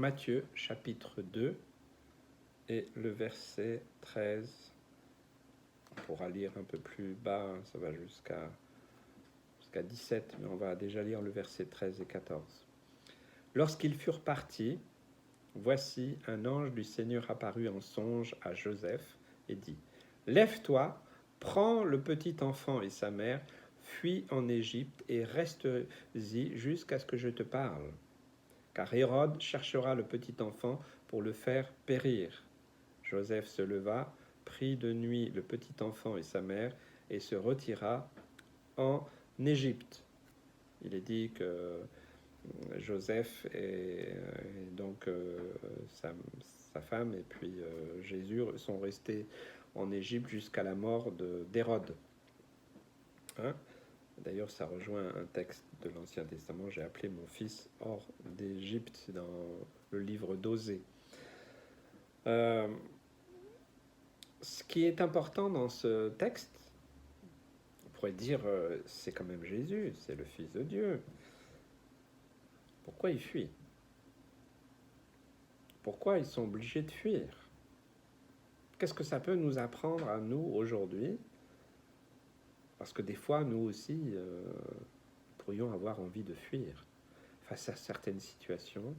Matthieu chapitre 2 et le verset 13. On pourra lire un peu plus bas, ça va jusqu'à 17, mais on va déjà lire le verset 13 et 14. Lorsqu'ils furent partis, voici un ange du Seigneur apparut en songe à Joseph et dit : Lève-toi, prends le petit enfant et sa mère, fuis en Égypte et reste-y jusqu'à ce que je te parle. Car Hérode cherchera le petit enfant pour le faire périr. Joseph se leva, prit de nuit le petit enfant et sa mère et se retira en Égypte. Il est dit que Joseph et donc sa femme et puis Jésus sont restés en Égypte jusqu'à la mort d'Hérode. Hein? D'ailleurs, ça rejoint un texte de l'Ancien Testament. J'ai appelé mon fils hors d'Égypte dans le livre d'Osée. Ce qui est important dans ce texte, on pourrait dire, c'est quand même Jésus, c'est le Fils de Dieu. Pourquoi il fuit ? Pourquoi ils sont obligés de fuir ? Qu'est-ce que ça peut nous apprendre à nous aujourd'hui ? Parce que des fois, nous aussi, pourrions avoir envie de fuir face à certaines situations.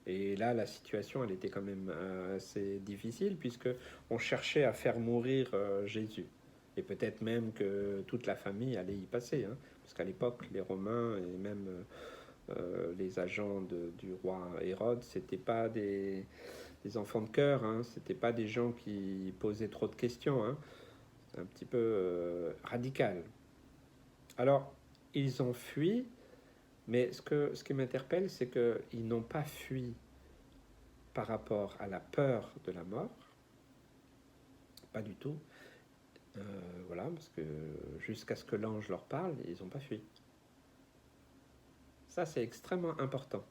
Et là, la situation, elle était quand même assez difficile puisque on cherchait à faire mourir Jésus. Et peut-être même que toute la famille allait y passer. Hein, parce qu'à l'époque, les Romains et même les agents du roi Hérode, c'était pas des enfants de cœur. Hein, c'était pas des gens qui posaient trop de questions. Hein, c'est un petit peu radical. Alors, ils ont fui, mais ce qui m'interpelle, c'est qu'ils n'ont pas fui par rapport à la peur de la mort, pas du tout. Voilà, parce que jusqu'à ce que l'ange leur parle, ils n'ont pas fui. Ça, c'est extrêmement important.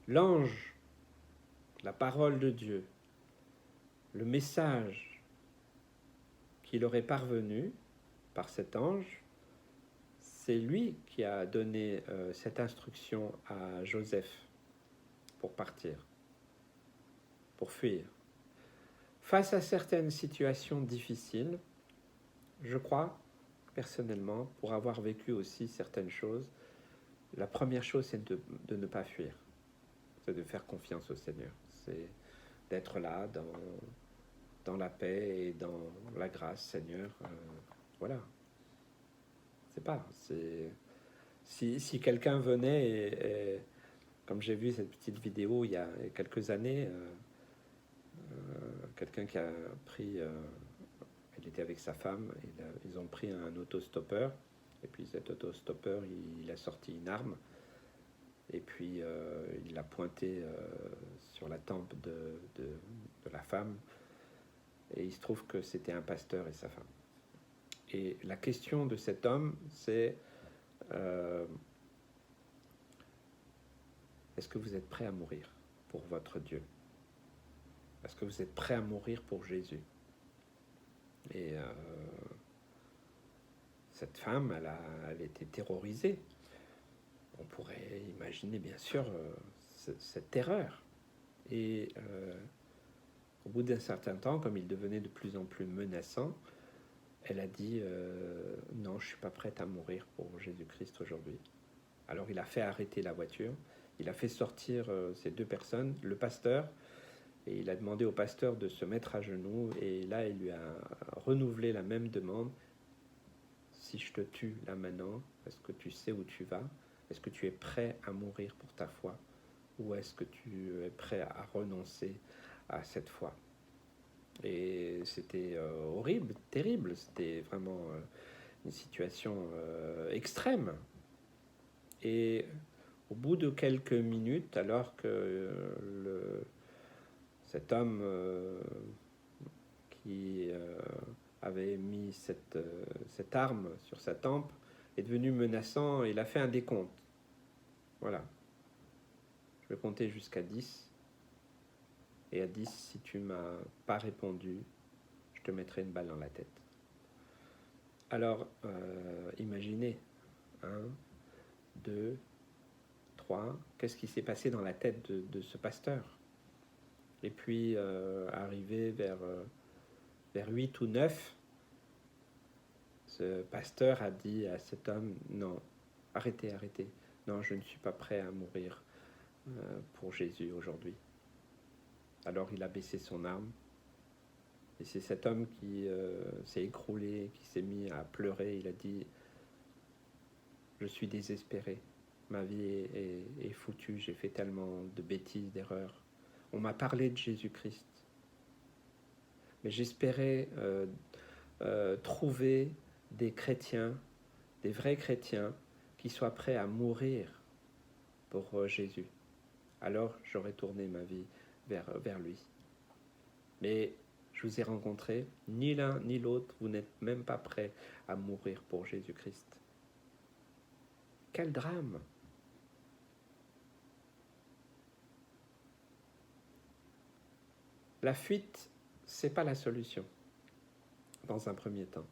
L'ange, la parole de Dieu, le message qui leur est parvenu par cet ange, c'est lui qui a donné cette instruction à Joseph pour partir, pour fuir. Face à certaines situations difficiles, je crois, personnellement, pour avoir vécu aussi certaines choses, la première chose, c'est de ne pas fuir. C'est de faire confiance au Seigneur. C'est d'être là dans la paix et dans la grâce, Seigneur. Voilà. C'est pas. Si quelqu'un venait et comme j'ai vu cette petite vidéo il y a quelques années, quelqu'un qui a pris... il était avec sa femme, ils ont pris un autostoppeur, et puis cet autostoppeur, il a sorti une arme, et puis il l'a pointé sur la tempe de la femme, et il se trouve que c'était un pasteur et sa femme. Et la question de cet homme, c'est est-ce que vous êtes prêt à mourir pour votre Dieu ? Est-ce que vous êtes prêt à mourir pour Jésus ? Et cette femme, elle était terrorisée. On pourrait imaginer, bien sûr, cette terreur. Et au bout d'un certain temps, comme il devenait de plus en plus menaçant, elle a dit non, je ne suis pas prête à mourir pour Jésus-Christ aujourd'hui. Alors il a fait arrêter la voiture, il a fait sortir ces deux personnes, le pasteur, et il a demandé au pasteur de se mettre à genoux, et là il lui a renouvelé la même demande. Si je te tue là maintenant, est-ce que tu sais où tu vas ? Est-ce que tu es prêt à mourir pour ta foi ? Ou est-ce que tu es prêt à renoncer à cette foi ? Et c'était horrible, terrible. C'était vraiment une situation extrême. Et au bout de quelques minutes, alors que cet homme qui avait mis cette arme sur sa tempe est devenu menaçant, il a fait un décompte. Voilà. Je vais compter jusqu'à 10. Et à 10, si tu ne m'as pas répondu, je te mettrai une balle dans la tête. Alors, imaginez. 1, 2, 3, qu'est-ce qui s'est passé dans la tête de ce pasteur. Et puis, arrivé vers 8 ou 9, ce pasteur a dit à cet homme, non, arrêtez, non, je ne suis pas prêt à mourir pour Jésus aujourd'hui. Alors il a baissé son arme, et c'est cet homme qui s'est écroulé, qui s'est mis à pleurer. Il a dit, je suis désespéré, ma vie est foutue, j'ai fait tellement de bêtises, d'erreurs. On m'a parlé de Jésus-Christ, mais j'espérais trouver des chrétiens, des vrais chrétiens, qui soient prêts à mourir pour Jésus. Alors j'aurais tourné ma vie vers lui. Mais je vous ai rencontrés, ni l'un ni l'autre, vous n'êtes même pas prêts à mourir pour Jésus-Christ. Quel drame! La fuite, c'est pas la solution, dans un premier temps.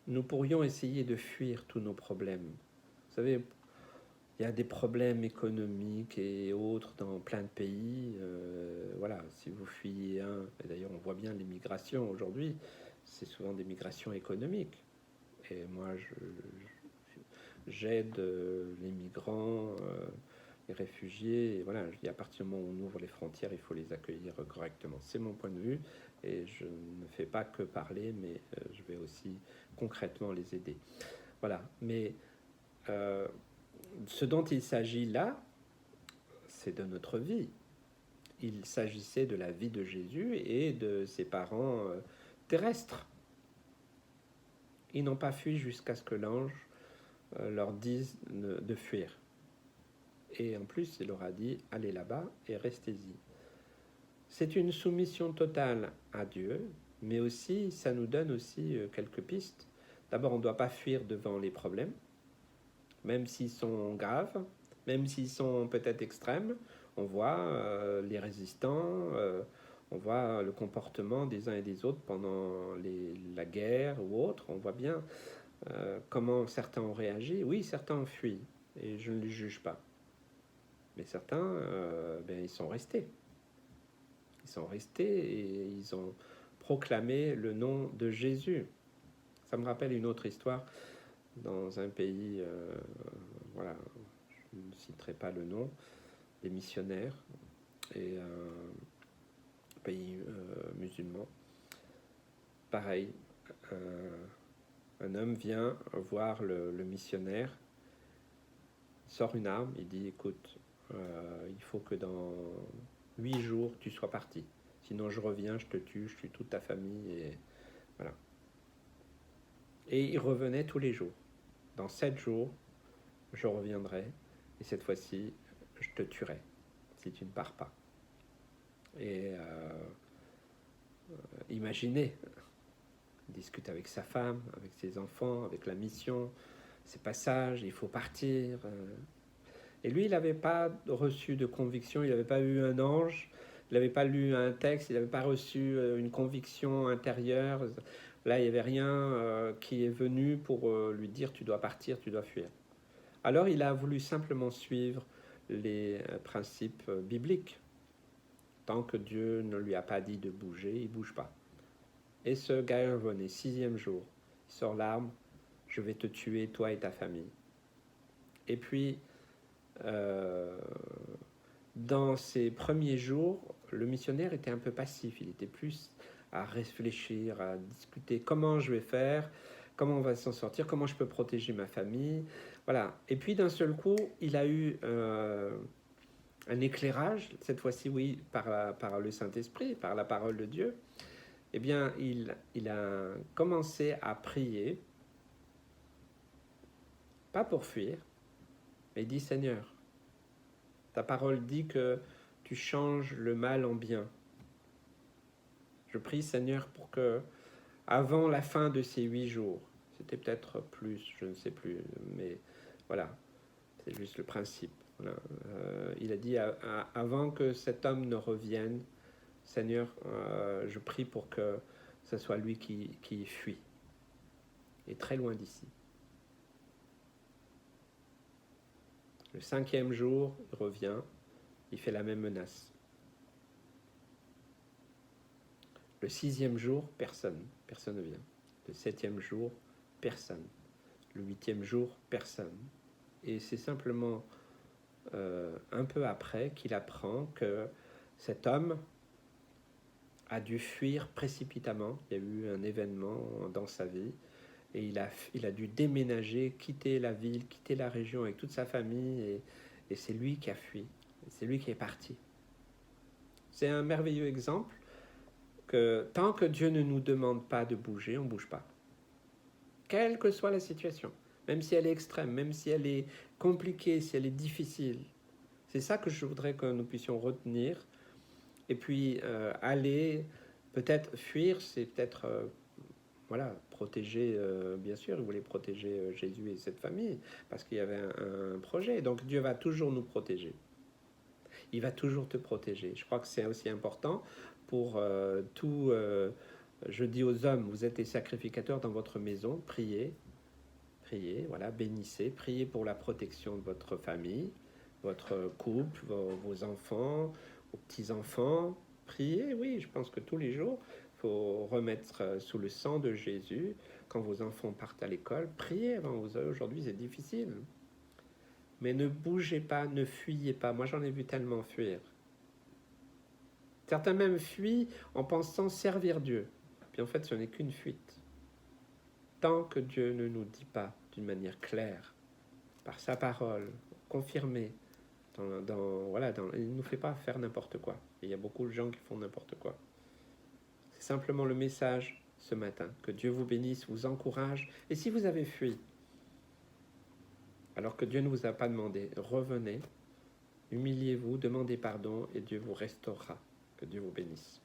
Nous pourrions essayer de fuir tous nos problèmes. Vous savez, il y a des problèmes économiques et autres dans plein de pays. Voilà, si vous fuyez un, et d'ailleurs on voit bien les migrations aujourd'hui, c'est souvent des migrations économiques. Et moi, j'aide les migrants, les réfugiés. Et voilà, je dis à partir du moment où on ouvre les frontières, il faut les accueillir correctement. C'est mon point de vue, et je ne fais pas que parler, mais je vais aussi concrètement les aider. Voilà, mais ce dont il s'agit là, c'est de notre vie. Il s'agissait de la vie de Jésus et de ses parents terrestres. Ils n'ont pas fui jusqu'à ce que l'ange leur dise de fuir. Et en plus, il leur a dit, allez là-bas et restez-y. C'est une soumission totale à Dieu, mais aussi, ça nous donne aussi quelques pistes. D'abord, on ne doit pas fuir devant les problèmes, même s'ils sont graves, même s'ils sont peut-être extrêmes. On voit les résistants, on voit le comportement des uns et des autres pendant la guerre ou autre. On voit bien comment certains ont réagi. Oui, certains ont fui, et je ne les juge pas. Mais certains, ils sont restés. Ils sont restés et ils ont proclamé le nom de Jésus. Ça me rappelle une autre histoire dans un pays, voilà, je ne citerai pas le nom, des missionnaires, et un pays musulman. Pareil, un homme vient voir le missionnaire, sort une arme, il dit, écoute, il faut que dans 8 jours tu sois parti, sinon je reviens, je te tue, je tue toute ta famille, et voilà. Et il revenait tous les jours. Dans 7 jours, je reviendrai, et cette fois-ci, je te tuerai si tu ne pars pas. Et imaginez, il discute avec sa femme, avec ses enfants, avec la mission, ses passages, il faut partir. Et lui, il n'avait pas reçu de conviction, il n'avait pas eu un ange, il n'avait pas lu un texte, il n'avait pas reçu une conviction intérieure. Là, il n'y avait rien qui est venu pour lui dire tu dois partir, tu dois fuir. Alors, il a voulu simplement suivre les principes bibliques. Tant que Dieu ne lui a pas dit de bouger, il ne bouge pas. Et ce gars revenait, 6e jour, il sort l'arme, je vais te tuer, toi et ta famille. Et puis, dans ces premiers jours, le missionnaire était un peu passif, il était plus à réfléchir, à discuter comment je vais faire, comment on va s'en sortir, comment je peux protéger ma famille. Voilà. Et puis d'un seul coup, il a eu un éclairage, cette fois-ci, oui, par le Saint-Esprit, par la parole de Dieu. Eh bien, il a commencé à prier, pas pour fuir, mais il dit, Seigneur, ta parole dit que tu changes le mal en bien. Je prie, Seigneur, pour que, avant la fin de ces 8 jours, c'était peut-être plus, je ne sais plus, mais voilà, c'est juste le principe. Voilà. Il a dit, avant que cet homme ne revienne, Seigneur, je prie pour que ce soit lui qui fuit, et très loin d'ici. Le 5e jour, il revient, il fait la même menace. Le 6e jour, personne ne vient. Le 7e jour, personne. Le 8e jour, personne. Et c'est simplement un peu après qu'il apprend que cet homme a dû fuir précipitamment. Il y a eu un événement dans sa vie et il a dû déménager, quitter la ville, quitter la région avec toute sa famille et c'est lui qui a fui. C'est lui qui est parti. C'est un merveilleux exemple que tant que Dieu ne nous demande pas de bouger, on ne bouge pas. Quelle que soit la situation, même si elle est extrême, même si elle est compliquée, si elle est difficile. C'est ça que je voudrais que nous puissions retenir. Et puis aller, peut-être fuir, c'est peut-être voilà, protéger, bien sûr, il voulait protéger Jésus et cette famille, parce qu'il y avait un projet. Donc Dieu va toujours nous protéger. Il va toujours te protéger. Je crois que c'est aussi important pour tout. Je dis aux hommes, vous êtes des sacrificateurs dans votre maison, priez, priez, voilà, bénissez, priez pour la protection de votre famille, votre couple, vos enfants, vos petits-enfants. Priez, oui, je pense que tous les jours, il faut remettre sous le sang de Jésus. Quand vos enfants partent à l'école, priez avant vous. Aujourd'hui, c'est difficile. Mais ne bougez pas, ne fuyez pas. Moi, j'en ai vu tellement fuir. Certains même fuient en pensant servir Dieu. Puis en fait, ce n'est qu'une fuite. Tant que Dieu ne nous dit pas d'une manière claire, par sa parole, confirmée, il ne nous fait pas faire n'importe quoi. Et il y a beaucoup de gens qui font n'importe quoi. C'est simplement le message ce matin. Que Dieu vous bénisse, vous encourage. Et si vous avez fui, alors que Dieu ne vous a pas demandé, revenez, humiliez-vous, demandez pardon et Dieu vous restaurera. Que Dieu vous bénisse.